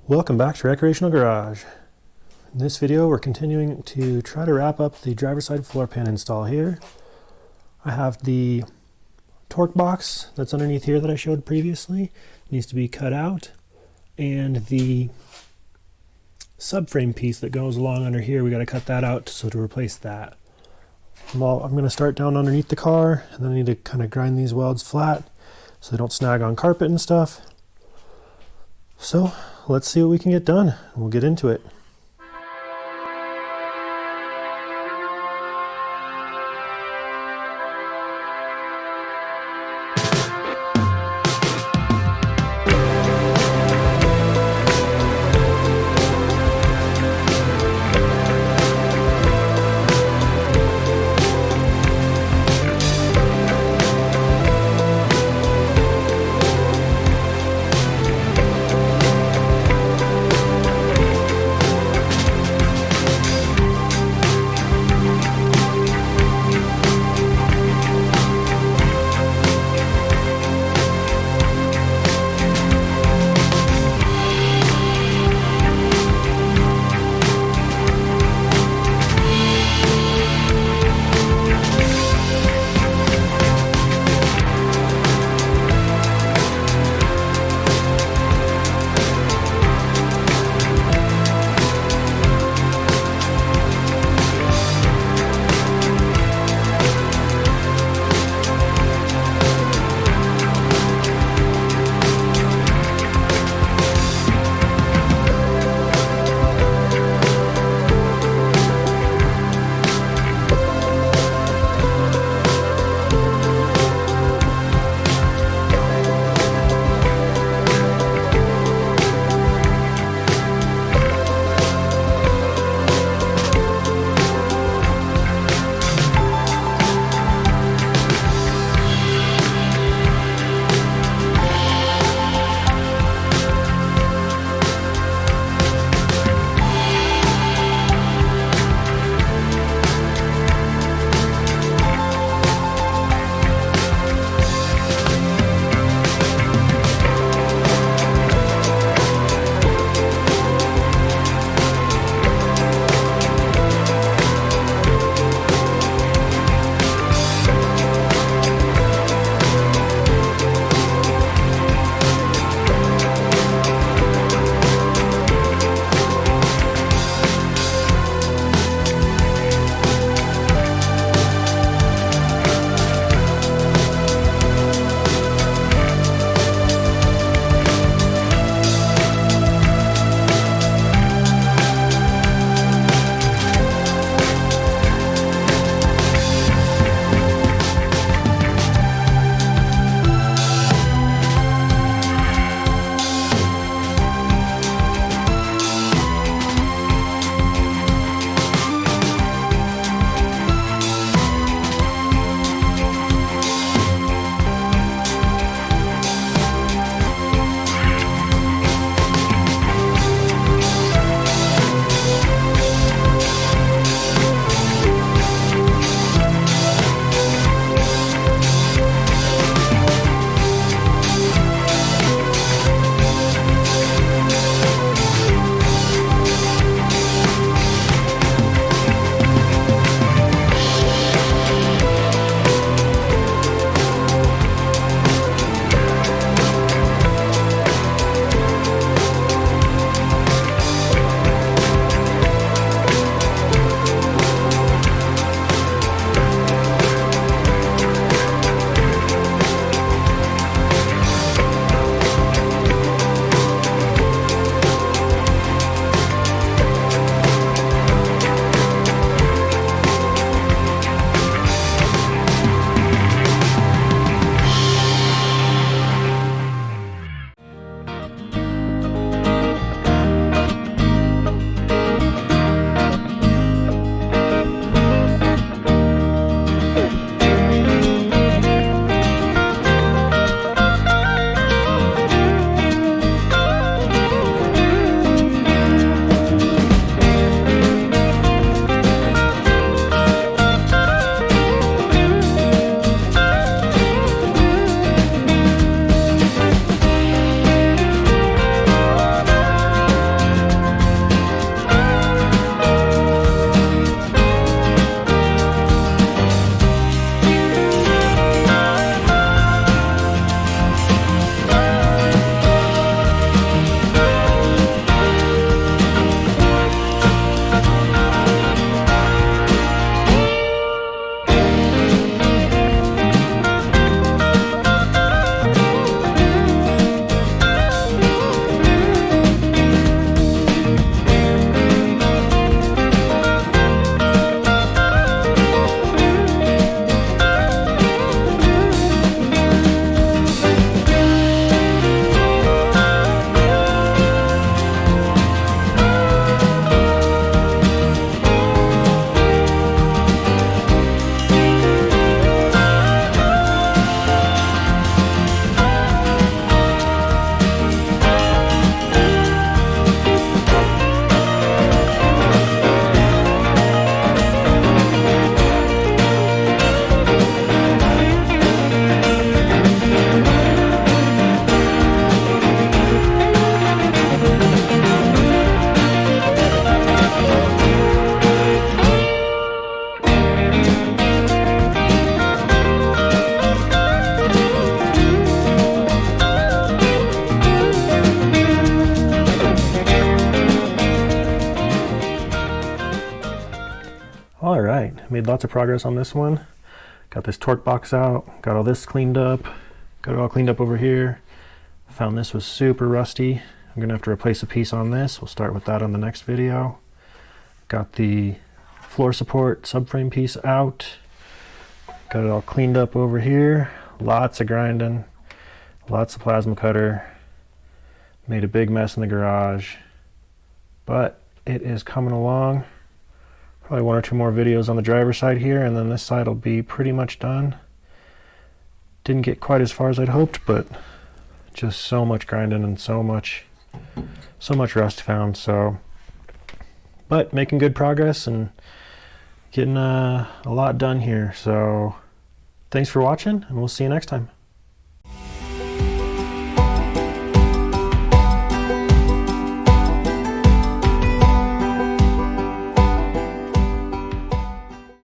Welcome back to Recreational Garage. In this video we're continuing to try to wrap up the driver's side floor pan install here. I have the torque box that's underneath here that I showed previously. It needs to be cut out, and the subframe piece that goes along under here, we got to cut that out so to replace that. Well, I'm going to start down underneath the car, and then I need to kind of grind these welds flat so they don't snag on carpet and stuff. So let's see what we can get done, and we'll get into it. made lots of progress on this one. Got this torque box out, got all this cleaned up, got it all cleaned up over here. Found this was super rusty. I'm gonna have to replace a piece on this. We'll start with that on the next video. Got the floor support subframe piece out. Got it all cleaned up over here. Lots of grinding, lots of plasma cutter. Made a big mess in the garage, but it is coming along. Probably 1 or 2 more videos on the driver's side here, and then this side will be pretty much done. Didn't get quite as far as I'd hoped, but just so much grinding and so much rust found. So, but making good progress and getting a lot done here. So thanks for watching, and we'll see you next time.